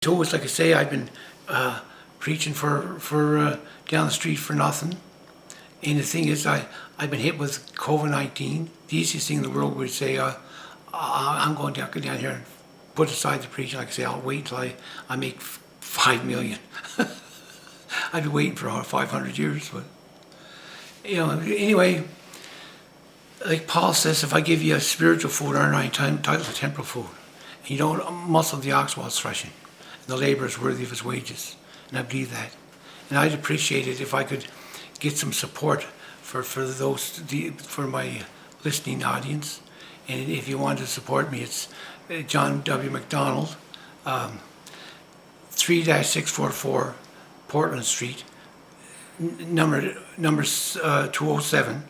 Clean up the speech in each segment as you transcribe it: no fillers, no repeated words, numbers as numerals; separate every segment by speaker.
Speaker 1: So it's like I say, I've been preaching for down the street for nothing. And the thing is, I've been hit with COVID-19. The easiest thing in the world would say, I'm going down here and put aside the preaching. Like I say, I'll wait until I make 5 million. I've been waiting for 500 years, but anyway, like Paul says, if I give you a spiritual food, aren't I entitled to temporal food? And you don't muscle the ox while it's threshing. The labor is worthy of his wages, and I believe that. And I'd appreciate it if I could get some support for my listening audience. And if you want to support me, it's John W. McDonald, 3-644 Portland Street, number 207.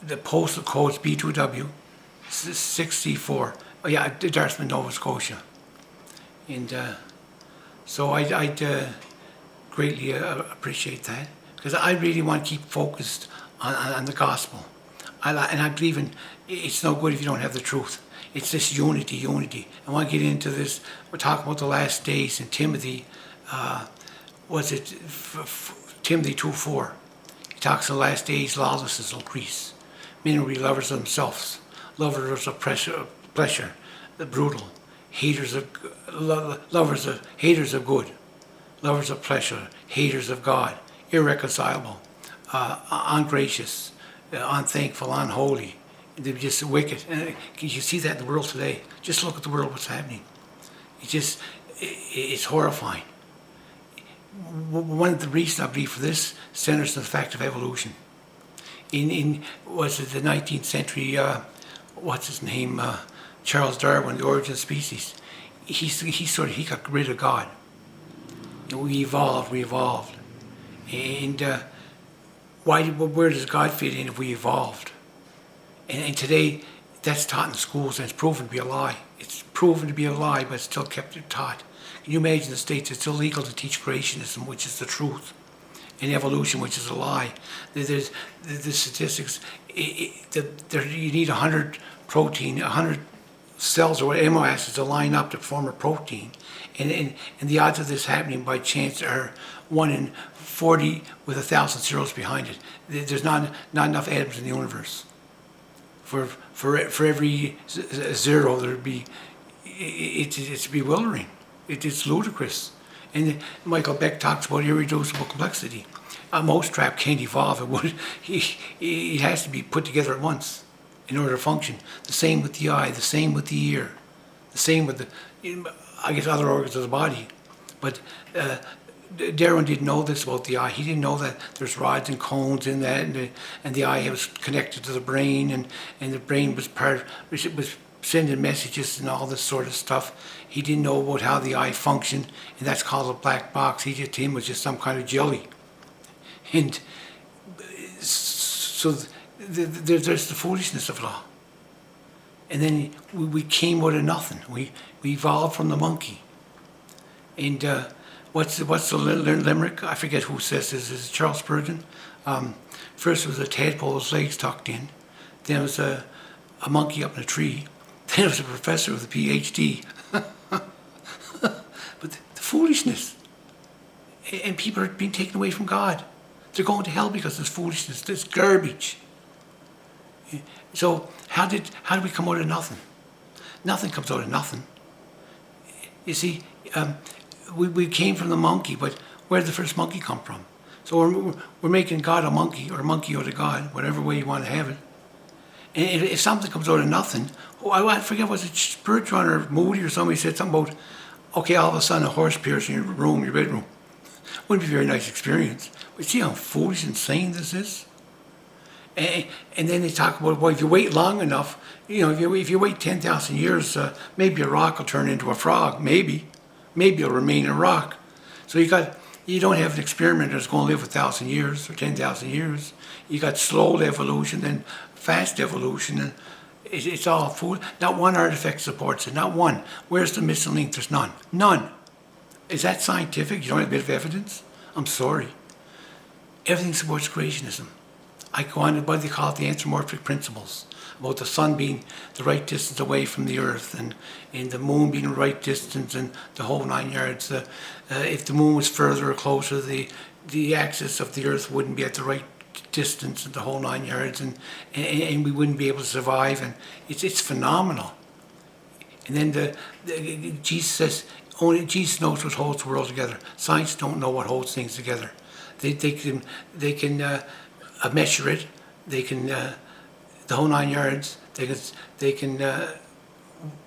Speaker 1: The postal code is B2W 6C4. Oh yeah, Dartmouth, Nova Scotia. And so I'd greatly appreciate that, because I really want to keep focused on the gospel. And I believe it's no good if you don't have the truth. It's this unity. I want to get into this. We're talking about the last days in Timothy. Timothy 2:4. He talks of the last days, lawlessness will increase. Men will be lovers of themselves, lovers of pleasure, the brutal. Haters of good, lovers of pleasure, haters of God, irreconcilable, ungracious, unthankful, unholy. They're just wicked. And you see that in the world today. Just look at the world, what's happening. It's horrifying. One of the reasons I believe for this centers on the fact of evolution. In was it the 19th century? What's his name? Charles Darwin, The Origin of Species, he got rid of God. And we evolved. And where does God fit in if we evolved? And today, that's taught in schools, and it's proven to be a lie. It's proven to be a lie, but it's still kept taught. Can you imagine the States? It's illegal to teach creationism, which is the truth, and evolution, which is a lie. There's the statistics. You need 100 cells or amino acids to line up to form a protein, and the odds of this happening by chance are 1 in 40 with 1,000 zeros behind it. There's not enough atoms in the universe. For every zero there'd be, it's bewildering. It's ludicrous. And Michael Beck talks about irreducible complexity. A mousetrap can't evolve. It has to be put together at once in order to function. The same with the eye, the same with the ear, the same with other organs of the body. But Darwin didn't know this about the eye. He didn't know that there's rods and cones in that, and the eye was connected to the brain, and the brain was sending messages and all this sort of stuff. He didn't know about how the eye functioned, and that's called a black box. To him was just some kind of jelly. And so there's the foolishness of it all. And then we came out of nothing. We evolved from the monkey. And what's the limerick? I forget who says this. Is it Charles Spurgeon? First it was a tadpole with his legs tucked in. Then it was a monkey up in a tree. Then it was a professor with a PhD. But the foolishness. And people are being taken away from God. They're going to hell because there's foolishness, there's garbage. So how did we come out of nothing? Nothing comes out of nothing. You see, we came from the monkey, but where did the first monkey come from? So we're making God a monkey, or a monkey out of God, whatever way you want to have it. And if something comes out of nothing, I forget, was it Spurgeon or Moody or somebody said something about, okay, all of a sudden a horse appears in your bedroom. Wouldn't be a very nice experience. But see how foolish and insane this is? And then they talk about, well, if you wait long enough, if you wait 10,000 years, maybe a rock will turn into a frog. Maybe it'll remain a rock. So you don't have an experiment that's going to live 1,000 years or 10,000 years. You got slow evolution, then fast evolution, and it's all fool. Not one artifact supports it. Not one. Where's the missing link? There's none. None. Is that scientific? You don't have a bit of evidence? I'm sorry. Everything supports creationism. I go on to what they call it the anthropomorphic principles. about the sun being the right distance away from the earth, and the moon being the right distance, and the whole 9 yards. If the moon was further or closer, the axis of the earth wouldn't be at the right distance, and the whole 9 yards, and we wouldn't be able to survive. And it's phenomenal. And then Jesus says only Jesus knows what holds the world together. Science don't know what holds things together. They can measure it. They can the whole 9 yards. They can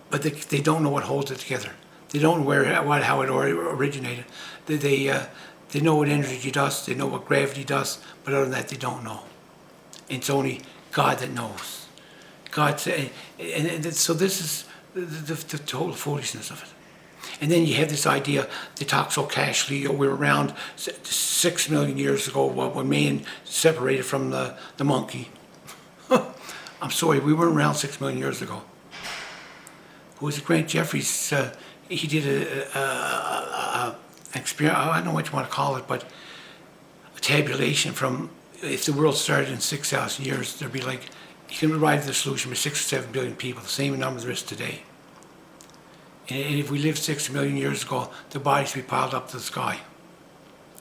Speaker 1: but they don't know what holds it together. They don't know how it originated. They know what energy does. They know what gravity does. But other than that, they don't know. And it's only God that knows. God said, and so this is the total foolishness of it. And then you have this idea, they talk so casually, we were around 6 million years ago when man separated from the monkey. I'm sorry, we weren't around 6 million years ago. Who was it? Grant Jeffries, he did an experiment, I don't know what you want to call it, but a tabulation from, if the world started in 6,000 years, there'd be like, you can arrive at the solution with 6 or 7 billion people, the same number there is today. And if we lived 6 million years ago, the bodies would be piled up to the sky.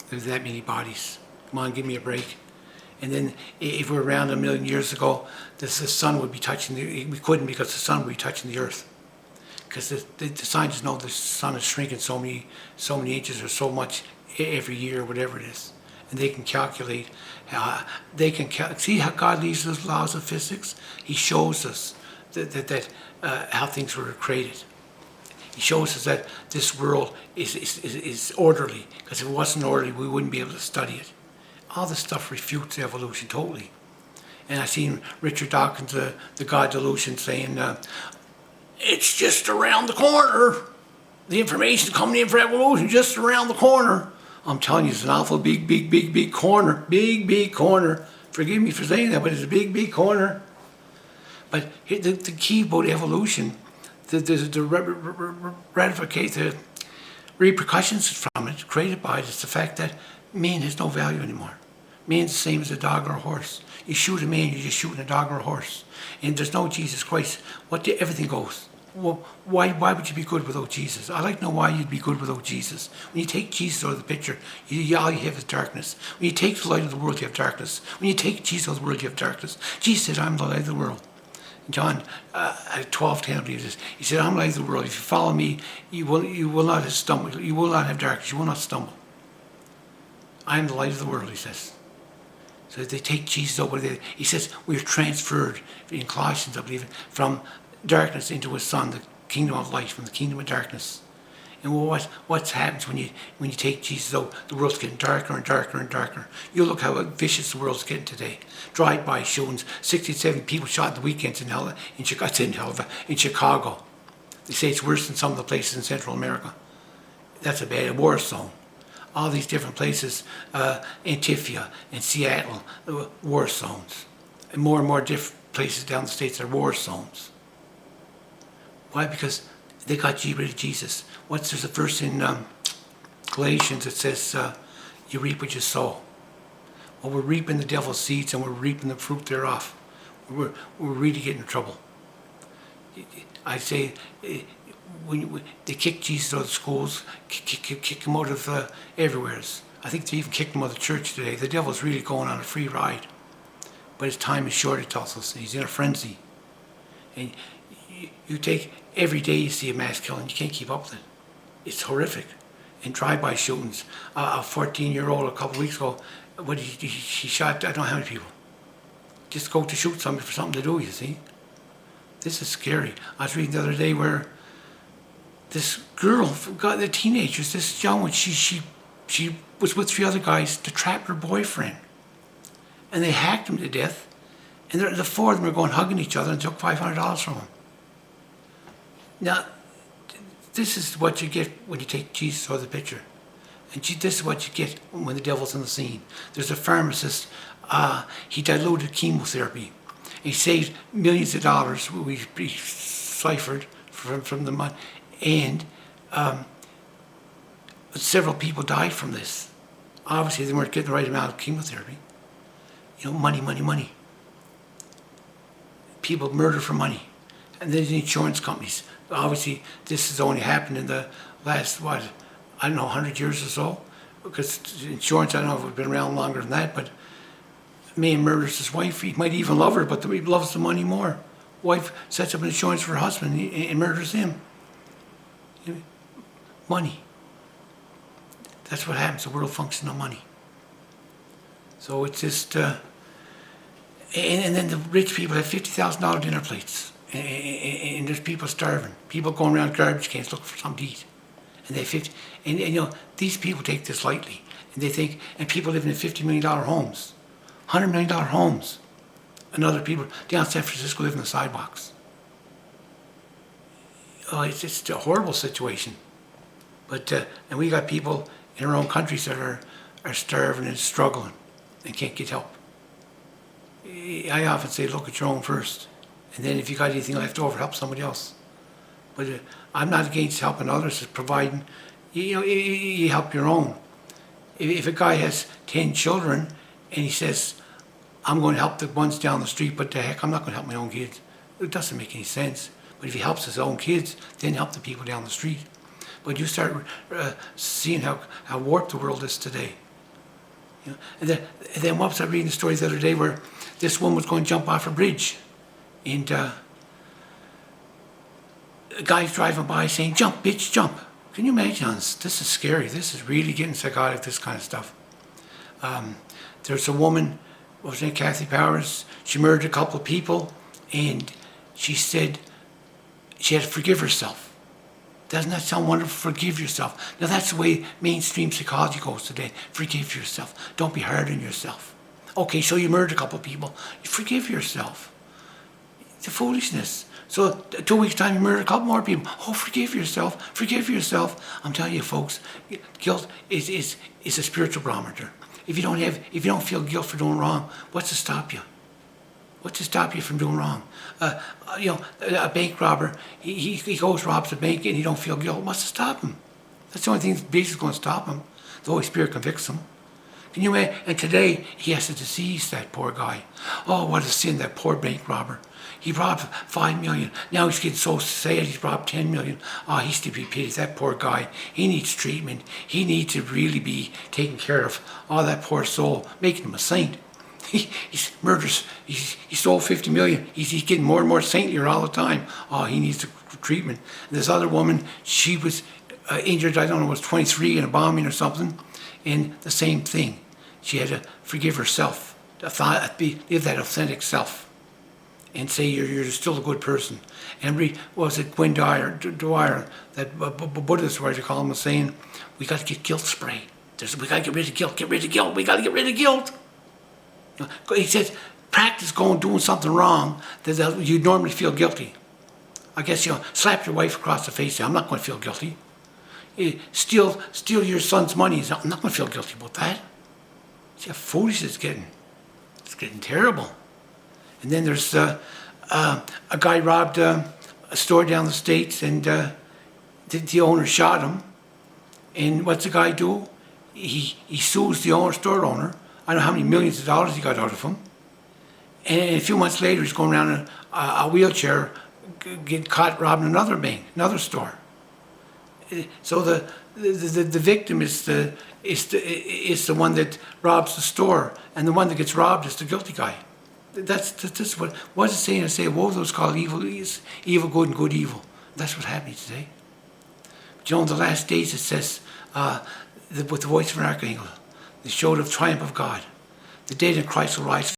Speaker 1: There's that many bodies. Come on, give me a break. And then if we were around 1 million years ago, the sun would be touching we couldn't, because the sun would be touching the earth. Because the scientists know the sun is shrinking so many inches or so much every year, or whatever it is. And they can calculate, see how God leaves those laws of physics? He shows us that how things were created. He shows us that this world is orderly, because if it wasn't orderly, we wouldn't be able to study it. All this stuff refutes evolution totally. And I've seen Richard Dawkins, the God Delusion, saying, it's just around the corner. The information coming in for evolution just around the corner. I'm telling you, it's an awful big corner. Big corner. Forgive me for saying that, but it's a big corner. But the key about evolution, the repercussions from it, created by it, is the fact that man has no value anymore. Man's the same as a dog or a horse. You shoot a man, you're just shooting a dog or a horse. And there's no Jesus Christ. Everything goes. Well, why would you be good without Jesus? I'd like to know why you'd be good without Jesus. When you take Jesus out of the picture, all you have is darkness. When you take the light of the world, you have darkness. When you take Jesus out of the world, you have darkness. Jesus said, I'm the light of the world. John 12:10, I believe this. He said, I'm the light of the world. If you follow me, you will not have stumbled. You will not have darkness. You will not stumble. I am the light of the world, he says. So they take Jesus over there. He says, we're transferred, in Colossians, I believe, from darkness into his son, the kingdom of light, from the kingdom of darkness. And what happens when you take Jesus out? The world's getting darker and darker and darker. You look how vicious the world's getting today. Drive-by shootings, 67 people shot in the weekends in Chicago. They say it's worse than some of the places in Central America. That's a war zone. All these different places, Antifia and Seattle, war zones. And more different places down the States are war zones. Why? Because they got rid of Jesus. There's a verse in Galatians that says, you reap what you sow. Well, we're reaping the devil's seeds and we're reaping the fruit thereof. We're really getting in trouble. I say, when they kick Jesus out of schools, kick him out of everywhere. I think they even kicked him out of the church today. The devil's really going on a free ride. But his time is short, it tells us. He's in a frenzy. And you take, every day you see a mass killing, you can't keep up with it. It's horrific. And drive-by shootings. A 14-year-old a couple of weeks ago, he shot, I don't know how many people. Just go to shoot somebody for something to do, you see. This is scary. I was reading the other day where this girl, the teenagers, this young one, she was with 3 other guys to trap her boyfriend. And they hacked him to death. And the 4 of them were going hugging each other and took $500 from him. Now, this is what you get when you take Jesus out of the picture. And this is what you get when the devil's on the scene. There's a pharmacist, he diluted chemotherapy. He saved millions of dollars, we ciphered from the money. And several people died from this. Obviously, they weren't getting the right amount of chemotherapy. Money. people murder for money. And then the insurance companies. Obviously, this has only happened in the last, what, I don't know, 100 years or so? Because insurance, I don't know if it's been around longer than that, but a man murders his wife. He might even love her, but he loves the money more. Wife sets up an insurance for her husband and murders him. Money. That's what happens. The world functions on money. So it's just, and then the rich people have $50,000 dinner plates. And there's people starving. People going around garbage cans looking for something to eat. And they 50, and you know, these people take this lightly. And they think, and people living in $50 million homes, $100 million homes. And other people down San Francisco live in the sidewalks. Oh, it's just a horrible situation. But, and we got people in our own countries that are starving and struggling and can't get help. I often say, look at your own first. And then if you got anything left over, help somebody else. But I'm not against helping others, it's providing, you know, you help your own. If a guy has 10 children and he says, I'm going to help the ones down the street, but the heck, I'm not going to help my own kids. It doesn't make any sense. But if he helps his own kids, then help the people down the street. But you start seeing how warped the world is today. You know? And then what was I reading the story the other day where this woman was going to jump off a bridge, and a guy's driving by saying, jump, bitch, jump. Can you imagine? This is scary. This is really getting psychotic, this kind of stuff. There's a woman, what was her name, Kathy Powers. She murdered a couple of people, and she said she had to forgive herself. Doesn't that sound wonderful? Forgive yourself. Now that's the way mainstream psychology goes today. Forgive yourself. Don't be hard on yourself. Okay, so you murdered a couple of people. You forgive yourself. It's a foolishness. So 2 weeks time you murder a couple more people. Oh, forgive yourself. Forgive yourself. I'm telling you, folks, guilt is a spiritual barometer. If you don't feel guilt for doing wrong, what's to stop you? What's to stop you from doing wrong? You know, a bank robber, he goes, robs a bank, and he don't feel guilt. What's to stop him? That's the only thing that's basically going to stop him. The Holy Spirit convicts him. Can you imagine? And today, he has to deceive that poor guy. Oh, what a sin, that poor bank robber. He robbed $5 million. Now he's getting so sad he's robbed $10 million. Oh, he's to be pitied. That poor guy, he needs treatment. He needs to really be taken care of. Oh, that poor soul, making him a saint. He murders. He stole $50 million. He's getting more and more saintlier all the time. Oh, he needs the treatment. And this other woman, she was injured, I don't know, was 23 in a bombing or something. And the same thing. She had to forgive herself, live that authentic self, and say you're still a good person. And was it Gwen Dwyer, that Buddhist, whatever you call him, was saying, we got to get guilt spray. We got to get rid of guilt. Get rid of guilt. We got to get rid of guilt. He says, practice doing something wrong that you normally feel guilty. I guess, you know, slap your wife across the face. Say, I'm not going to feel guilty. Steal your son's money. I'm not going to feel guilty about that. See how foolish it's getting. It's getting terrible. And then there's a guy robbed a store down the States, and the owner shot him. And what's the guy do? He sues the store owner. I don't know how many millions of dollars he got out of him. And a few months later, he's going around in a wheelchair, getting caught robbing another bank, another store. So the victim is the one that robs the store, and the one that gets robbed is the guilty guy. That's what it's saying. I say, woe those called evil good and good evil. That's what's happening today. But you know, in the last days it says, with the voice of an archangel, the show of triumph of God, the day that Christ will rise.